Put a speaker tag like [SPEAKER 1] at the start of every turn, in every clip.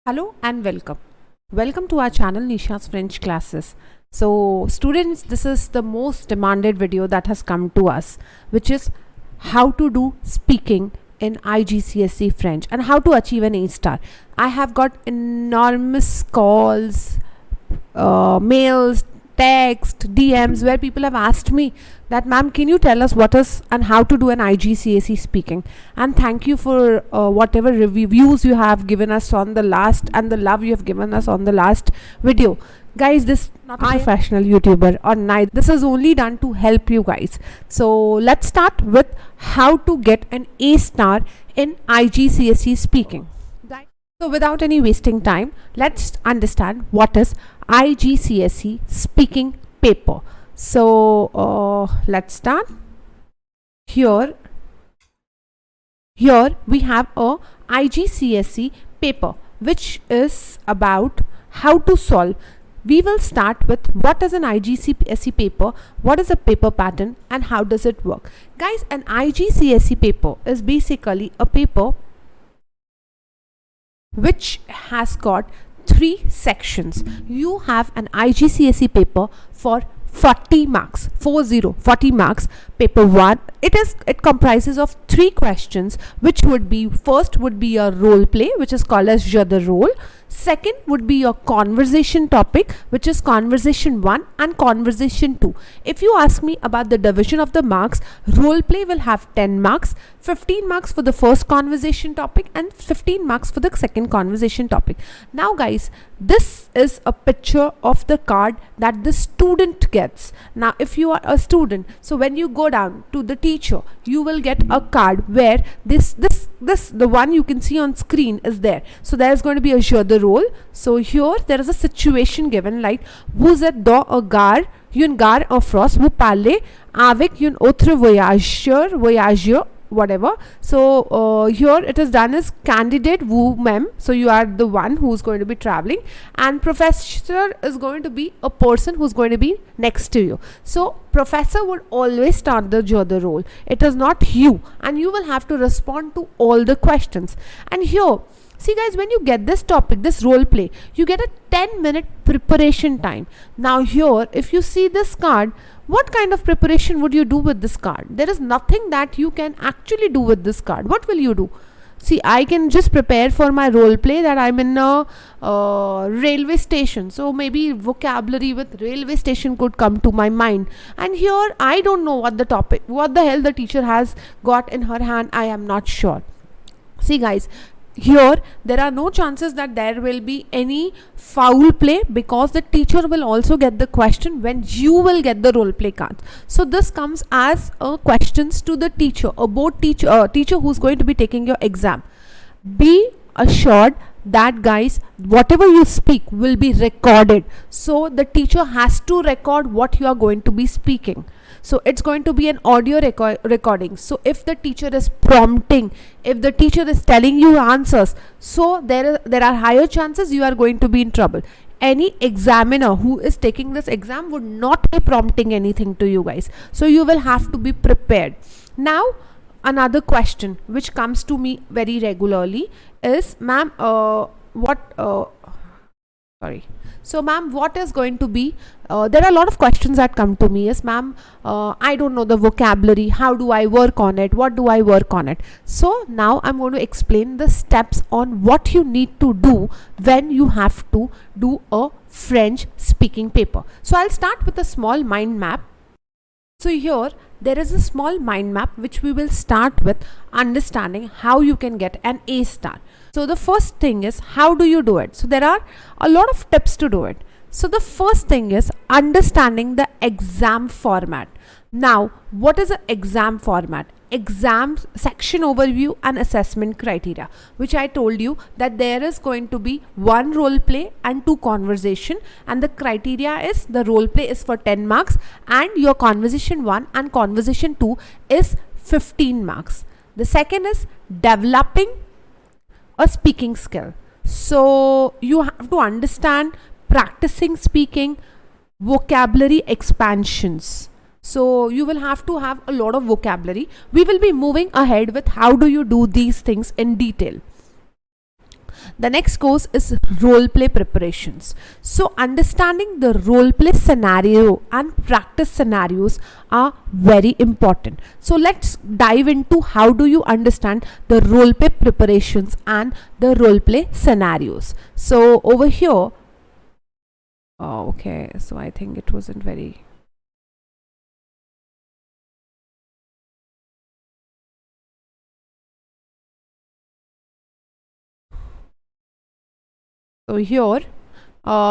[SPEAKER 1] Hello and welcome. Welcome to our channel Nisha's French classes. So students, this is the most demanded video that has come to us, which is how to do speaking in IGCSE French and how to achieve an A star. I have got enormous calls, mails, text, DMs where people have asked me that, ma'am, can you tell us what is and how to do an IGCSE speaking? And thank you for whatever reviews you have given us on the last and the love you have given us on the last video. Guys, this is not a professional YouTuber or neither. This is only done to help you guys. So let's start with how to get an A star in IGCSE speaking. So without any wasting time, let's understand what is IGCSE speaking paper. So let's start. Here we have a IGCSE paper which is about how to solve. We will start with what is an IGCSE paper, what is a paper pattern, and how does it work. Guys, an IGCSE paper is basically a paper which has got 3 sections. You have an IGCSE paper for 40 marks, 40 marks. Paper 1, it comprises of 3 questions, which would be, first would be a role play, which is called as Je the role. Second would be your conversation topic, which is conversation 1 and conversation 2. If you ask me about the division of the marks, role play will have 10 marks, 15 marks for the first conversation topic and 15 marks for the second conversation topic. Now guys, this is a picture of the card that the student gets. Now if you are a student, so when you go down to the teacher, you will get a card where this the one you can see on screen is there. So there is going to be a Je the role. So here there is a situation given like vous êtes dans un gare, une gare en France, vous parlez avec une autre voyageur, whatever. So here it is done as candidate vous même, so you are the one who is going to be traveling, and professor is going to be a person who's going to be next to you. So professor would always start the Je the role. It is not you, and you will have to respond to all the questions. And here, see guys, when you get this topic, this role play, you get a 10-minute preparation time. Now here, if you see this card, what kind of preparation would you do with this card? There is nothing that you can actually do with this card. What will you do? See, I can just prepare for my role play that I'm in a railway station. So maybe vocabulary with railway station could come to my mind. And here, I don't know what the hell the teacher has got in her hand. I am not sure. See guys, here there are no chances that there will be any foul play, because the teacher will also get the question when you will get the role play cards. So this comes as questions to the teacher, a board teacher, teacher who's going to be taking your exam. Be assured that guys, whatever you speak will be recorded. So the teacher has to record what you are going to be speaking. So it's going to be an audio recording. So if the teacher is prompting, if the teacher is telling you answers, so there are higher chances you are going to be in trouble. Any examiner who is taking this exam would not be prompting anything to you guys. So you will have to be prepared. Now another question which comes to me very regularly is, ma'am, so ma'am, what is going to be, there are a lot of questions that come to me is, ma'am, I don't know the vocabulary, how do I work on it, what do I work on it? So now I'm going to explain the steps on what you need to do when you have to do a French speaking paper. So I'll start with a small mind map. So here there is a small mind map which we will start with understanding how you can get an A star. So the first thing is, how do you do it? So there are a lot of tips to do it. So the first thing is understanding the exam format. Now, what is an exam format? Exam section overview and assessment criteria, which I told you that there is going to be 1 role play and 2 conversation, and the criteria is the role play is for 10 marks and your conversation 1 and conversation 2 is 15 marks. The second is developing a speaking skill. So you have to understand practicing speaking, vocabulary expansions. So you will have to have a lot of vocabulary. We will be moving ahead with how do you do these things in detail. The next course is role play preparations. So understanding the role play scenario and practice scenarios are very important. So let's dive into how do you understand the role play preparations and the role play scenarios. So over here, okay, so I think it wasn't very. So here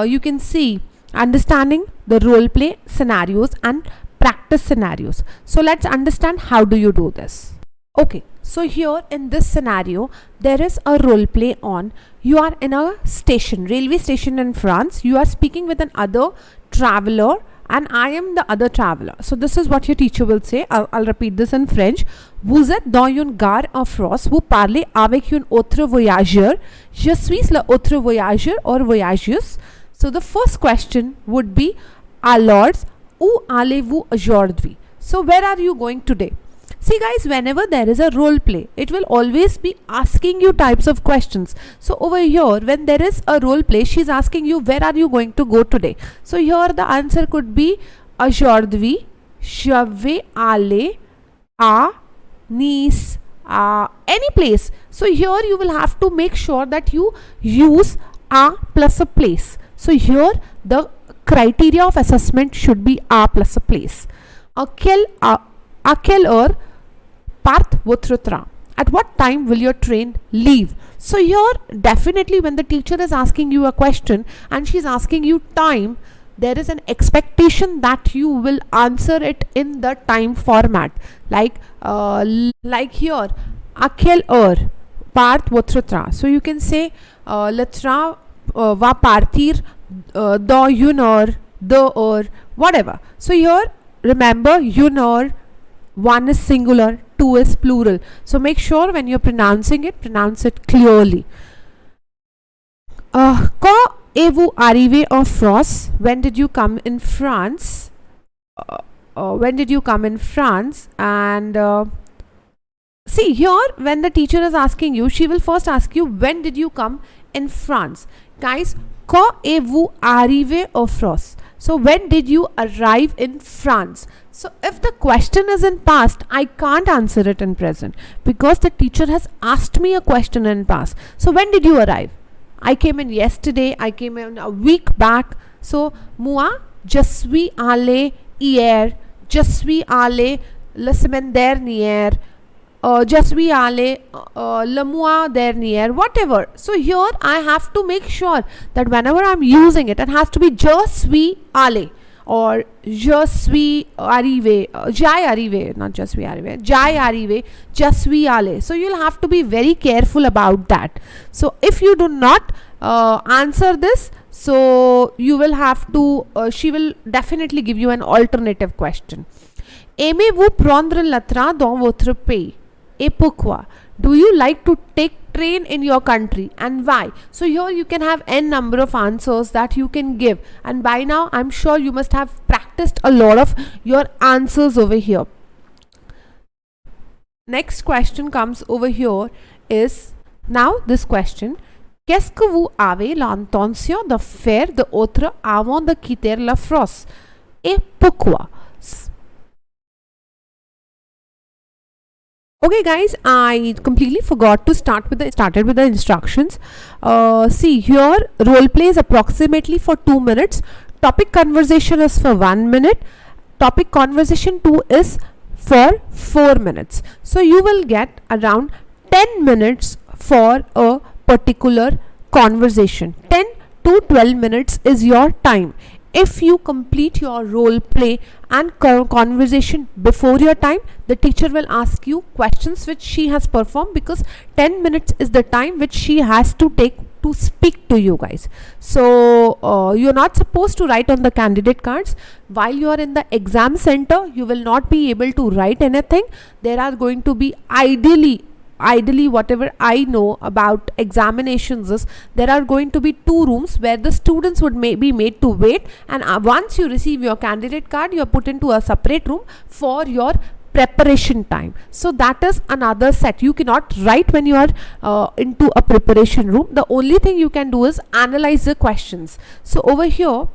[SPEAKER 1] you can see understanding the role play scenarios and practice scenarios. So let's understand how do you do this. Okay, so here in this scenario there is a role play on. You are in a station, railway station in France. You are speaking with another traveler and I am the other traveler. So this is what your teacher will say. I'll repeat this in French. Vous êtes dans une gare en France. Vous parlez avec un autre voyageur. Je suis l'autre voyageur or voyageuse. So the first question would be, alors, où allez-vous aujourd'hui? So where are you going today? See guys, whenever there is a role play, it will always be asking you types of questions. So over here, when there is a role play, she's asking you, where are you going to go today? So here the answer could be, aujourd'hui, je vais aller à Nice, any place. So here you will have to make sure that you use a plus a place. So here the criteria of assessment should be a plus a place. À quelle heure part votre train? At what time will your train leave? So here definitely when the teacher is asking you a question and she's asking you time, there is an expectation that you will answer it in the time format. Like here, à quelle heure part votre train? So you can say le train va partir dans une heure, 2 heures, whatever. So here remember, une heure, one is singular, two is plural. So make sure when you're pronouncing it, pronounce it clearly. Quand êtes-vous arrivé en France? When did you come in France? When did you come in France? And see here, when the teacher is asking you, she will first ask you, when did you come in France? Guys, quand êtes-vous arrivé en France? So when did you arrive in France? So if the question is in past, I can't answer it in present because the teacher has asked me a question in past. So when did you arrive? I came in yesterday, I came in a week back. So moi, je suis allé hier, je suis allé la semaine dernière, je suis allé le mois dernier, whatever. So here I have to make sure that whenever I'm using it, it has to be je suis allé or je suis arrivé, j'y arrivé, not je suis arrivé, j'y arrivé, je suis allé. So you'll have to be very careful about that. So if you do not answer this, so you will have to, she will definitely give you an alternative question. Aimez-vous prendre le train dans votre pays? Et pourquoi? Do you like to take train in your country and why? So here you can have n number of answers that you can give, and by now I'm sure you must have practiced a lot of your answers over here. Next question comes over here is now this question. Qu'est-ce que vous avez l'intention de faire d'autre avant de quitter la France? Et pourquoi? Okay guys, I completely forgot to started with the instructions. See here, role play is approximately for 2 minutes. Topic conversation is for 1 minute. Topic conversation 2 is for 4 minutes. So you will get around 10 minutes for a particular conversation. 10 to 12 minutes is your time. If you complete your role play and conversation before your time, the teacher will ask you questions which she has performed, because 10 minutes is the time which she has to take to speak to you guys. So you're not supposed to write on the candidate cards. While you are in the exam center, you will not be able to write anything. There are going to be ideally whatever I know about examinations is there are going to be 2 rooms where the students would be made to wait, and once you receive your candidate card, you are put into a separate room for your preparation time. So that is another set. You cannot write when you are into a preparation room. The only thing you can do is analyze the questions. So over here,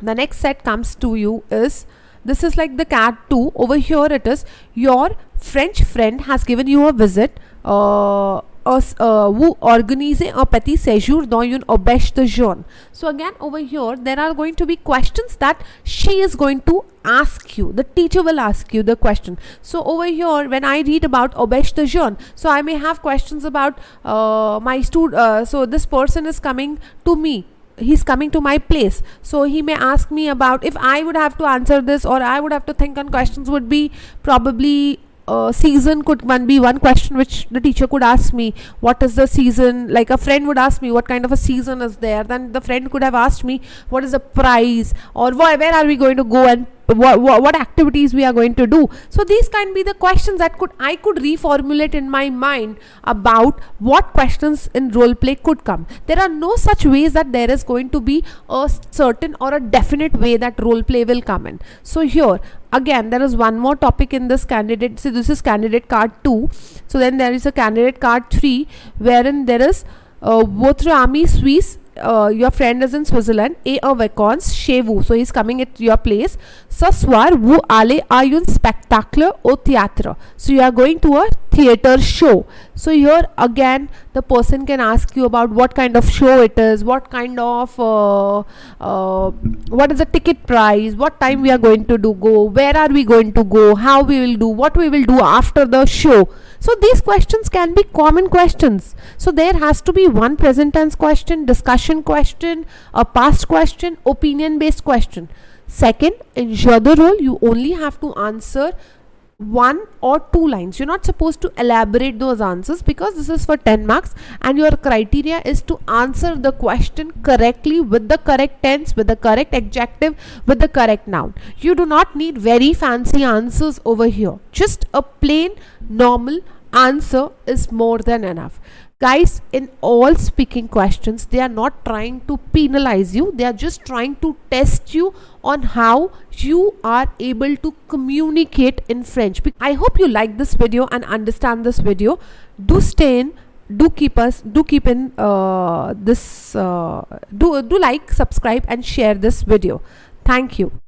[SPEAKER 1] the next set comes to you is, this is like the cat 2. Over here it is, your French friend has given you a visit, vous organisez un petit séjour dans une auberge de jeune. So again over here there are going to be questions that she is going to ask you. The teacher will ask you the question. So over here when I read about auberge de jeune, so I may have questions about my student. So this person is coming to me, he's coming to my place, so he may ask me about, if I would have to answer this, or I would have to think on questions, would be probably season could be one question which the teacher could ask me. What is the season? Like a friend would ask me what kind of a season is there, then the friend could have asked me what is the price, or where are we going to go, and what activities we are going to do. So these can be the questions that I could reformulate in my mind about what questions in role play could come. There are no such ways that there is going to be a certain or a definite way that role play will come in. So here again there is one more topic in this candidate. So this is candidate card 2. So then there is a candidate card 3, wherein there is votre ami Suisse, your friend is in Switzerland, et en vacances chez vous, so he's coming at your place. Ce soir vous allez à un spectacle au théâtre, so you are going to a theater show. So here again the person can ask you about what kind of show it is, what kind of what is the ticket price, what time we are going to go, where are we going to go, how we will do, what we will do after the show. So these questions can be common questions. So there has to be one present tense question, discussion question, a past question, opinion based question. Second, in jeu de rôle you only have to answer 1 or 2 lines. You're not supposed to elaborate those answers, because this is for 10 marks and your criteria is to answer the question correctly with the correct tense, with the correct adjective, with the correct noun. You do not need very fancy answers over here. Just a plain normal answer is more than enough. Guys, in all speaking questions, they are not trying to penalize you, they are just trying to test you on how you are able to communicate in French. I hope you like this video and understand this video. Do stay in, do keep in this, do like, subscribe and share this video. Thank you.